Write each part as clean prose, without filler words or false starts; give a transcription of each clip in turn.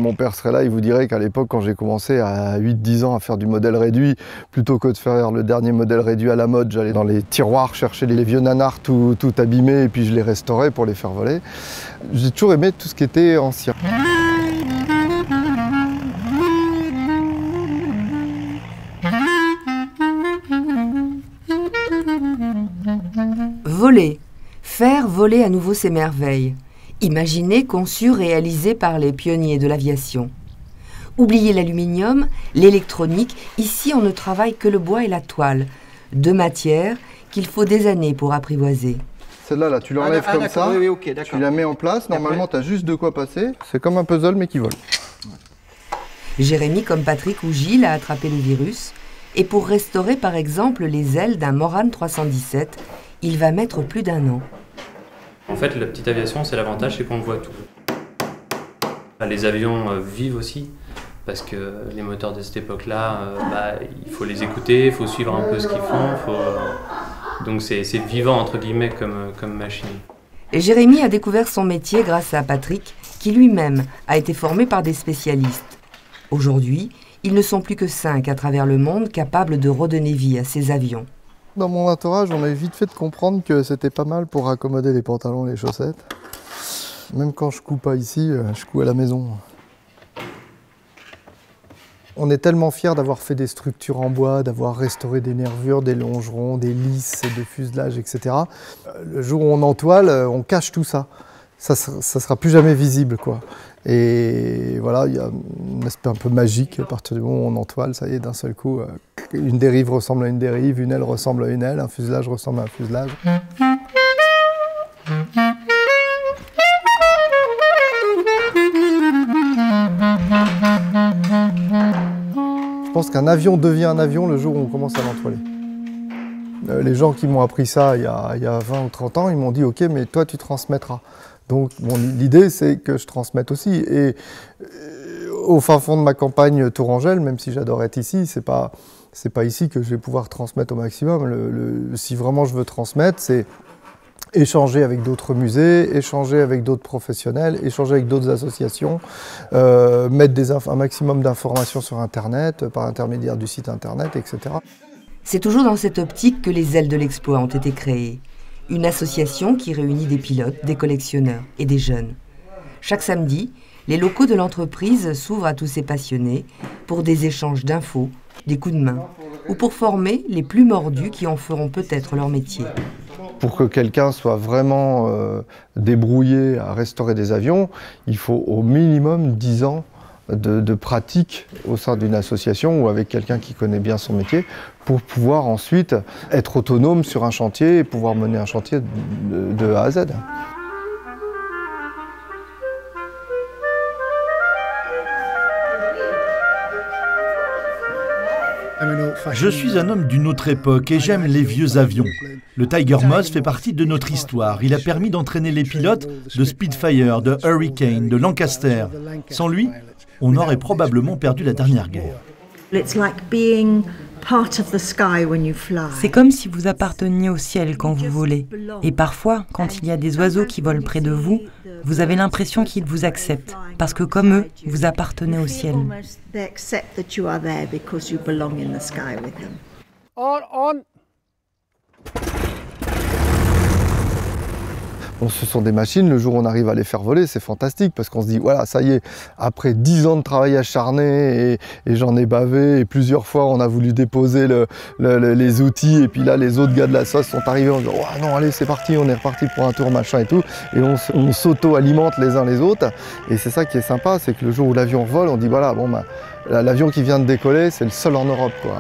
mon père serait là, il vous dirait qu'à l'époque, quand j'ai commencé à 8-10 ans à faire du modèle réduit, plutôt que de faire le dernier modèle réduit à la mode, j'allais dans les tiroirs chercher les vieux nanars tout abîmés et puis je les restaurais pour les faire voler. J'ai toujours aimé tout ce qui était ancien. Voler. Faire voler à nouveau ces merveilles. Imaginer, conçu, réalisé par les pionniers de l'aviation. Oubliez l'aluminium, l'électronique, ici on ne travaille que le bois et la toile. Deux matières qu'il faut des années pour apprivoiser. Celle-là, là, tu l'enlèves comme ça, oui, okay, tu la mets en place, normalement tu as juste de quoi passer. C'est comme un puzzle mais qui vole. Jérémy, comme Patrick ou Gilles, a attrapé le virus. Et pour restaurer par exemple les ailes d'un Morane 317, il va mettre plus d'1 an. En fait, la petite aviation, c'est l'avantage, c'est qu'on voit tout. Les avions vivent aussi, parce que les moteurs de cette époque-là, il faut les écouter, il faut suivre un peu ce qu'ils font. Donc c'est vivant, entre guillemets, comme machine. Et Jérémy a découvert son métier grâce à Patrick, qui lui-même a été formé par des spécialistes. Aujourd'hui, ils ne sont plus que 5 à travers le monde capables de redonner vie à ces avions. Dans mon entourage, on a vite fait de comprendre que c'était pas mal pour accommoder les pantalons et les chaussettes. Même quand je couds pas ici, je couds à la maison. On est tellement fiers d'avoir fait des structures en bois, d'avoir restauré des nervures, des longerons, des lisses, des fuselages, etc. Le jour où on entoile, on cache tout ça. Ça sera plus jamais visible, quoi. Et voilà, il y a un aspect un peu magique à partir du moment où on entoile, ça y est, d'un seul coup, une dérive ressemble à une dérive, une aile ressemble à une aile, un fuselage ressemble à un fuselage. Je pense qu'un avion devient un avion le jour où on commence à l'entoiler. Les gens qui m'ont appris ça il y a 20 ou 30 ans, ils m'ont dit « Ok, mais toi tu transmettras ». Donc l'idée c'est que je transmette aussi. Et au fin fond de ma campagne Tourangelle, même si j'adore être ici, c'est pas ici que je vais pouvoir transmettre au maximum. Si vraiment je veux transmettre, c'est échanger avec d'autres musées, échanger avec d'autres professionnels, échanger avec d'autres associations, mettre un maximum d'informations sur Internet, par intermédiaire du site Internet, etc. C'est toujours dans cette optique que les ailes de l'exploit ont été créées. Une association qui réunit des pilotes, des collectionneurs et des jeunes. Chaque samedi, les locaux de l'entreprise s'ouvrent à tous ces passionnés pour des échanges d'infos, des coups de main, ou pour former les plus mordus qui en feront peut-être leur métier. Pour que quelqu'un soit vraiment débrouillé à restaurer des avions, il faut au minimum 10 ans de pratique au sein d'une association ou avec quelqu'un qui connaît bien son métier pour pouvoir ensuite être autonome sur un chantier et pouvoir mener un chantier de A à Z. Je suis un homme d'une autre époque et j'aime les vieux avions. Le Tiger Moth fait partie de notre histoire. Il a permis d'entraîner les pilotes de Spitfire, de Hurricane, de Lancaster. Sans lui, on aurait probablement perdu la dernière guerre. C'est comme si vous apparteniez au ciel quand vous volez. Et parfois, quand il y a des oiseaux qui volent près de vous, vous avez l'impression qu'ils vous acceptent. Parce que comme eux, vous appartenez au ciel. Bon, ce sont des machines, le jour où on arrive à les faire voler, c'est fantastique parce qu'on se dit, voilà, ça y est, après 10 ans de travail acharné et j'en ai bavé et plusieurs fois on a voulu déposer les outils et puis là les autres gars de la sauce sont arrivés en disant, oh, non, allez, c'est parti, on est reparti pour un tour, machin et tout. Et on s'auto-alimente les uns les autres et c'est ça qui est sympa, c'est que le jour où l'avion vole, on dit, voilà, bon, l'avion qui vient de décoller, c'est le seul en Europe, quoi.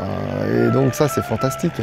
Et donc ça, c'est fantastique.